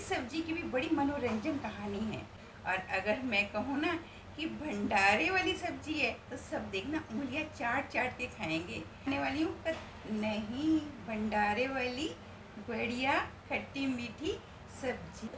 सब्जी की भी बड़ी मनोरंजन कहानी है। और अगर मैं कहूँ ना कि भंडारे वाली सब्जी है तो सब देखना उंगलियां चाट चाट के खाएंगे। खाने वाली हूँ नहीं, भंडारे वाली बढ़िया खट्टी मीठी सब्जी।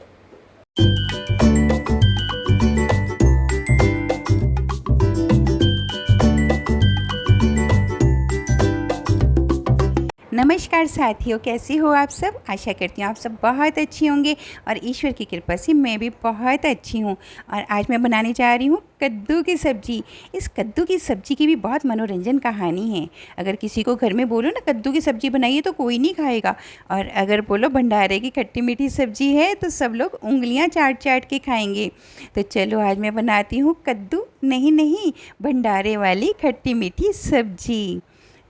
नमस्कार साथियों, कैसे हो आप सब। आशा करती हूँ आप सब बहुत अच्छे होंगे और ईश्वर की कृपा से मैं भी बहुत अच्छी हूँ। और आज मैं बनाने जा रही हूँ कद्दू की सब्ज़ी। इस कद्दू की सब्ज़ी की भी बहुत मनोरंजन कहानी है। अगर किसी को घर में बोलो ना कद्दू की सब्ज़ी बनाइए तो कोई नहीं खाएगा, और अगर बोलो भंडारे की खट्टी मीठी सब्ज़ी है तो सब लोग उंगलियाँ चाट चाट के खाएंगे। तो चलो आज मैं बनाती हूँ कद्दू नहीं भंडारे वाली खट्टी मीठी सब्ज़ी।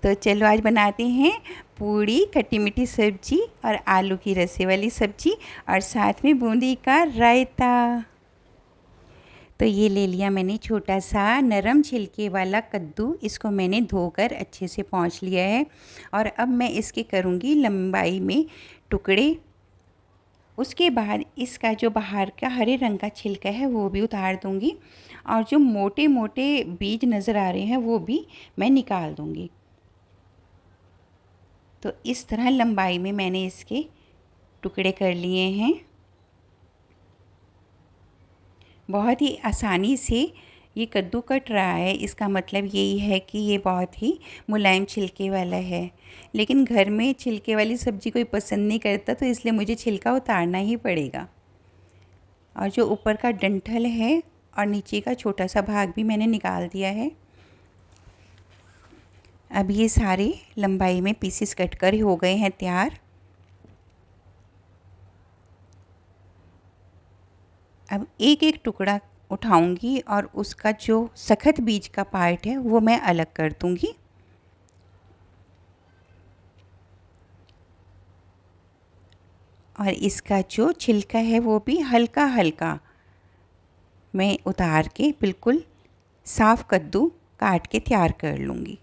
तो चलो आज बनाते हैं पूड़ी, खट्टी मीठी सब्जी और आलू की रसे वाली सब्जी और साथ में बूंदी का रायता। तो ये ले लिया मैंने छोटा सा नरम छिलके वाला कद्दू। इसको मैंने धोकर अच्छे से पोंछ लिया है और अब मैं इसके करूँगी लंबाई में टुकड़े। उसके बाद इसका जो बाहर का हरे रंग का छिलका है वो भी उतार दूँगी और जो मोटे मोटे बीज नज़र आ रहे हैं वो भी मैं निकाल दूँगी। तो इस तरह लंबाई में मैंने इसके टुकड़े कर लिए हैं। बहुत ही आसानी से ये कद्दू कट रहा है, इसका मतलब यही है कि ये बहुत ही मुलायम छिलके वाला है। लेकिन घर में छिलके वाली सब्ज़ी कोई पसंद नहीं करता, तो इसलिए मुझे छिलका उतारना ही पड़ेगा। और जो ऊपर का डंठल है और नीचे का छोटा सा भाग भी मैंने निकाल दिया है। अब ये सारे लंबाई में पीसेस कट कर हो गए हैं तैयार। अब एक एक टुकड़ा उठाऊंगी और उसका जो सख्त बीज का पार्ट है वो मैं अलग कर दूंगी। और इसका जो छिलका है वो भी हल्का हल्का मैं उतार के बिल्कुल साफ़ कद्दू काट के तैयार कर लूँगी।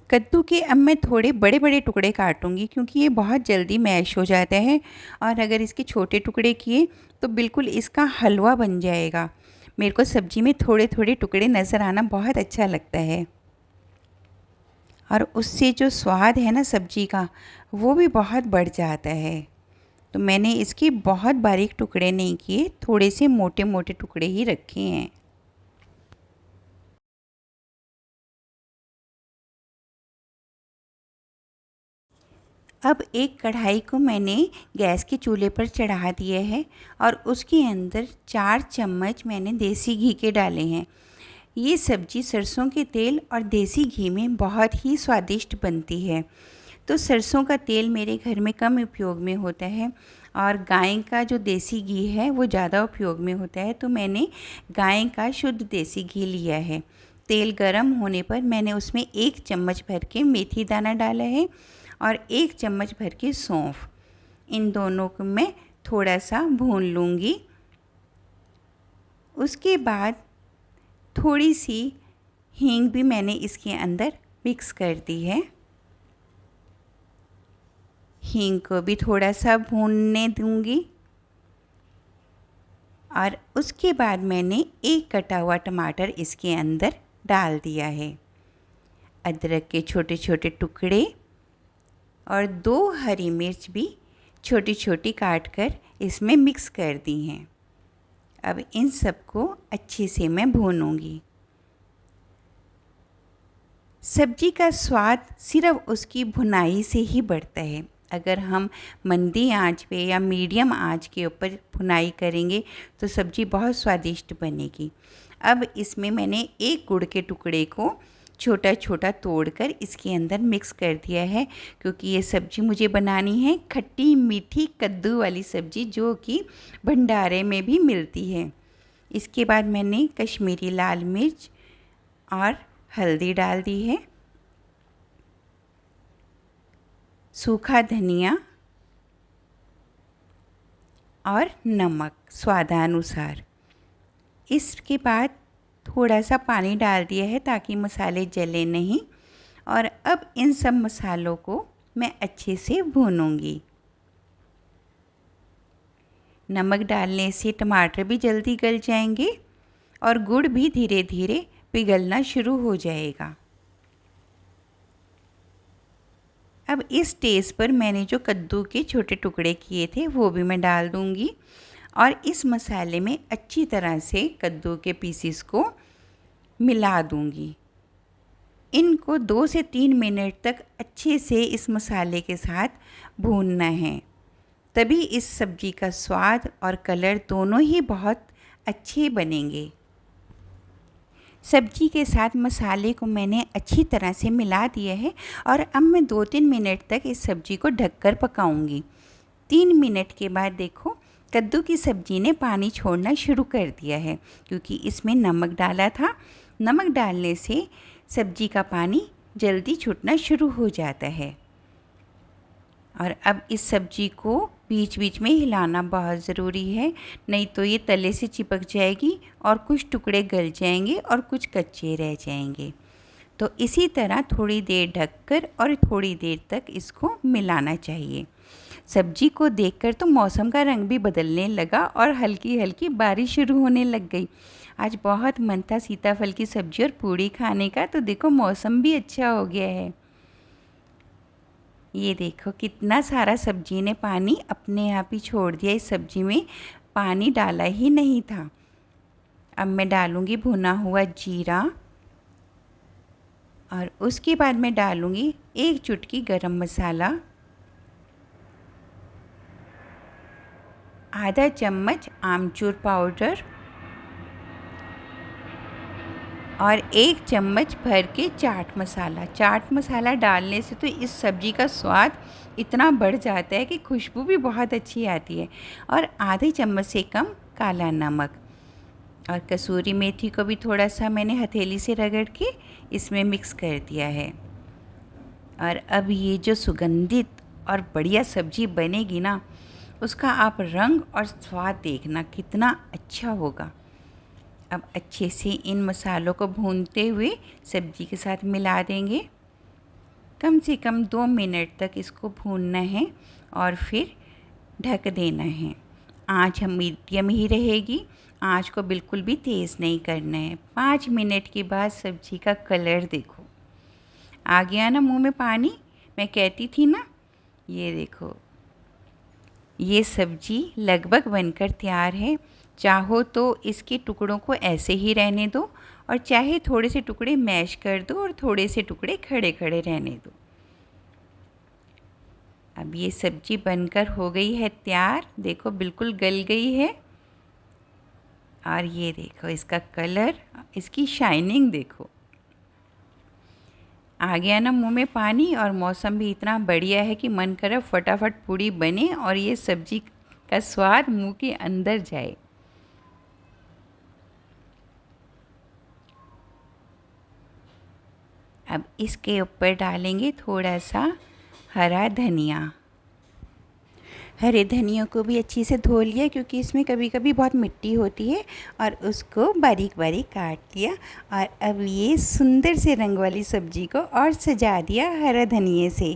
कद्दू के अब मैं थोड़े बड़े बड़े टुकड़े काटूंगी क्योंकि ये बहुत जल्दी मैश हो जाता है, और अगर इसके छोटे टुकड़े किए तो बिल्कुल इसका हलवा बन जाएगा। मेरे को सब्ज़ी में थोड़े थोड़े टुकड़े नज़र आना बहुत अच्छा लगता है, और उससे जो स्वाद है ना सब्ज़ी का वो भी बहुत बढ़ जाता है। तो मैंने इसके बहुत बारीक टुकड़े नहीं किए, थोड़े से मोटे मोटे टुकड़े ही रखे हैं। अब एक कढ़ाई को मैंने गैस के चूल्हे पर चढ़ा दिया है और उसके अंदर 4 चम्मच मैंने देसी घी के डाले हैं। ये सब्ज़ी सरसों के तेल और देसी घी में बहुत ही स्वादिष्ट बनती है। तो सरसों का तेल मेरे घर में कम उपयोग में होता है और गाय का जो देसी घी है वो ज़्यादा उपयोग में होता है, तो मैंने गाय का शुद्ध देसी घी लिया है। तेल गरम होने पर मैंने उसमें 1 चम्मच भर के मेथी दाना डाला है और 1 चम्मच भर के सौंफ। इन दोनों को मैं थोड़ा सा भून लूँगी। उसके बाद थोड़ी सी हींग भी मैंने इसके अंदर मिक्स कर दी है। हींग को भी थोड़ा सा भूनने दूँगी और उसके बाद मैंने एक कटा हुआ टमाटर इसके अंदर डाल दिया है। अदरक के छोटे छोटे टुकड़े और 2 हरी मिर्च भी छोटी छोटी काट कर इसमें मिक्स कर दी हैं। अब इन सबको अच्छे से मैं भूनूंगी। सब्जी का स्वाद सिर्फ उसकी भुनाई से ही बढ़ता है। अगर हम मंदी आंच पे या मीडियम आंच के ऊपर भुनाई करेंगे तो सब्जी बहुत स्वादिष्ट बनेगी। अब इसमें मैंने एक गुड़ के टुकड़े को छोटा छोटा तोड़कर इसके अंदर मिक्स कर दिया है, क्योंकि ये सब्ज़ी मुझे बनानी है खट्टी मीठी कद्दू वाली सब्ज़ी, जो कि भंडारे में भी मिलती है। इसके बाद मैंने कश्मीरी लाल मिर्च और हल्दी डाल दी है, सूखा धनिया और नमक स्वादानुसार। इसके बाद थोड़ा सा पानी डाल दिया है ताकि मसाले जले नहीं, और अब इन सब मसालों को मैं अच्छे से भूनूंगी। नमक डालने से टमाटर भी जल्दी गल जाएंगे और गुड़ भी धीरे धीरे पिघलना शुरू हो जाएगा। अब इस स्टेज पर मैंने जो कद्दू के छोटे टुकड़े किए थे वो भी मैं डाल दूंगी और इस मसाले में अच्छी तरह से कद्दू के पीसीस को मिला दूंगी। इनको 2 से 3 मिनट तक अच्छे से इस मसाले के साथ भूनना है, तभी इस सब्ज़ी का स्वाद और कलर दोनों ही बहुत अच्छे बनेंगे। सब्जी के साथ मसाले को मैंने अच्छी तरह से मिला दिया है और अब मैं 2-3 मिनट तक इस सब्ज़ी को ढककर पकाऊंगी। 3 मिनट के बाद देखो कद्दू की सब्ज़ी ने पानी छोड़ना शुरू कर दिया है, क्योंकि इसमें नमक डाला था। नमक डालने से सब्ज़ी का पानी जल्दी छूटना शुरू हो जाता है। और अब इस सब्ज़ी को बीच बीच में हिलाना बहुत ज़रूरी है, नहीं तो ये तले से चिपक जाएगी और कुछ टुकड़े गल जाएंगे और कुछ कच्चे रह जाएंगे। तो इसी तरह थोड़ी देर ढककर और थोड़ी देर तक इसको मिलाना चाहिए। सब्जी को देखकर तो मौसम का रंग भी बदलने लगा और हल्की हल्की बारिश शुरू होने लग गई। आज बहुत मन था सीताफल की सब्ज़ी और पूड़ी खाने का, तो देखो मौसम भी अच्छा हो गया है। ये देखो कितना सारा सब्जी ने पानी अपने आप ही छोड़ दिया। इस सब्जी में पानी डाला ही नहीं था। अब मैं डालूँगी भुना हुआ जीरा और उसके बाद मैं डालूँगी 1 चुटकी गरम मसाला, आधा चम्मच आमचूर पाउडर और 1 चम्मच भर के चाट मसाला। चाट मसाला डालने से तो इस सब्ज़ी का स्वाद इतना बढ़ जाता है कि खुशबू भी बहुत अच्छी आती है। और आधे चम्मच से कम काला नमक और कसूरी मेथी को भी थोड़ा सा मैंने हथेली से रगड़ के इसमें मिक्स कर दिया है। और अब ये जो सुगंधित और बढ़िया सब्ज़ी बनेगी ना, उसका आप रंग और स्वाद देखना कितना अच्छा होगा। अब अच्छे से इन मसालों को भूनते हुए सब्ज़ी के साथ मिला देंगे। कम से कम 2 मिनट तक इसको भूनना है और फिर ढक देना है। आँच हम मीडियम ही रहेगी, आँच को बिल्कुल भी तेज़ नहीं करना है। 5 मिनट के बाद सब्ज़ी का कलर देखो, आ गया ना मुंह में पानी। मैं कहती थी ना, ये देखो ये सब्ज़ी लगभग बनकर तैयार है। चाहो तो इसके टुकड़ों को ऐसे ही रहने दो और चाहे थोड़े से टुकड़े मैश कर दो और थोड़े से टुकड़े खड़े खड़े रहने दो। अब ये सब्ज़ी बनकर हो गई है तैयार। देखो बिल्कुल गल गई है और ये देखो इसका कलर, इसकी शाइनिंग देखो। आ गया ना मुंह में पानी और मौसम भी इतना बढ़िया है कि मन करे फटाफट पूड़ी बने और ये सब्ज़ी का स्वाद मुंह के अंदर जाए। अब इसके ऊपर डालेंगे थोड़ा सा हरा धनिया। हरे धनिया को भी अच्छे से धो लिया, क्योंकि इसमें कभी कभी बहुत मिट्टी होती है, और उसको बारीक बारीक काट लिया। और अब ये सुंदर से रंग वाली सब्ज़ी को और सजा दिया हरा धनिए से।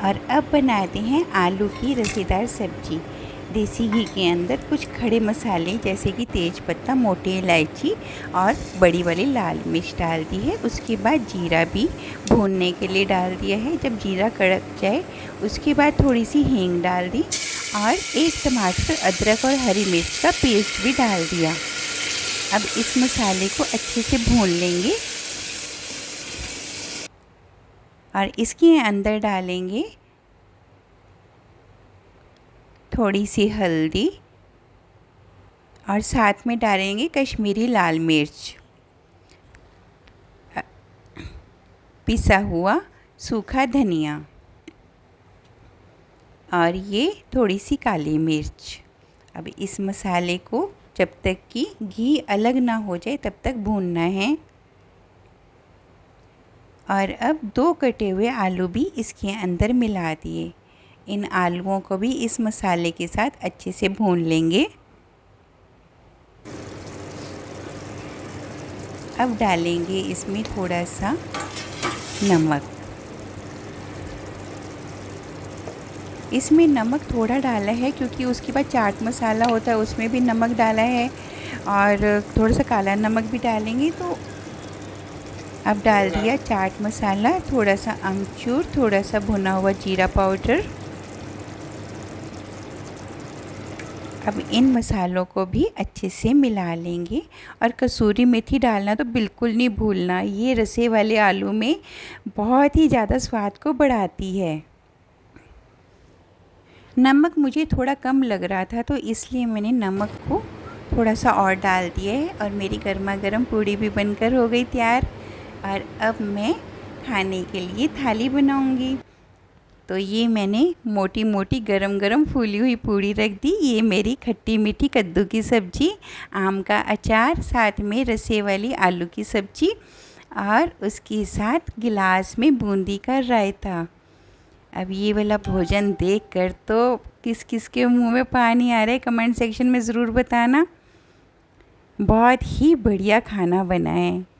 और अब बनाते हैं आलू की रसेदार सब्ज़ी। देसी घी के अंदर कुछ खड़े मसाले जैसे कि तेज पत्ता, मोटी इलायची और बड़ी वाली लाल मिर्च डाल दी है। उसके बाद जीरा भी भूनने के लिए डाल दिया है। जब जीरा कड़क जाए उसके बाद थोड़ी सी हींग डाल दी और 1 टमाटर, अदरक और हरी मिर्च का पेस्ट भी डाल दिया। अब इस मसाले को अच्छे से भून लेंगे और इसके अंदर डालेंगे थोड़ी सी हल्दी और साथ में डालेंगे कश्मीरी लाल मिर्च, पिसा हुआ सूखा धनिया और ये थोड़ी सी काली मिर्च। अब इस मसाले को जब तक कि घी अलग ना हो जाए तब तक भूनना है। और अब 2 कटे हुए आलू भी इसके अंदर मिला दिए। इन आलूओं को भी इस मसाले के साथ अच्छे से भून लेंगे। अब डालेंगे इसमें थोड़ा सा नमक। इसमें नमक थोड़ा डाला है क्योंकि उसके बाद चाट मसाला होता है उसमें भी नमक डाला है और थोड़ा सा काला नमक भी डालेंगे। तो अब डाल दिया चाट मसाला, थोड़ा सा अमचूर, थोड़ा सा भुना हुआ जीरा पाउडर। अब इन मसालों को भी अच्छे से मिला लेंगे और कसूरी मेथी डालना तो बिल्कुल नहीं भूलना, ये रसे वाले आलू में बहुत ही ज़्यादा स्वाद को बढ़ाती है। नमक मुझे थोड़ा कम लग रहा था तो इसलिए मैंने नमक को थोड़ा सा और डाल दिया है और मेरी गर्मा गर्म पूड़ी भी बनकर हो गई तैयार। और अब मैं खाने के लिए थाली बनाऊंगी। तो ये मैंने मोटी मोटी गरम गरम फूली हुई पूड़ी रख दी। ये मेरी खट्टी मीठी कद्दू की सब्ज़ी, आम का अचार, साथ में रसे वाली आलू की सब्ज़ी और उसके साथ गिलास में बूंदी का रायता। अब ये वाला भोजन देखकर तो किस किस के मुंह में पानी आ रहा है, कमेंट सेक्शन में ज़रूर बताना। बहुत ही बढ़िया खाना बना है।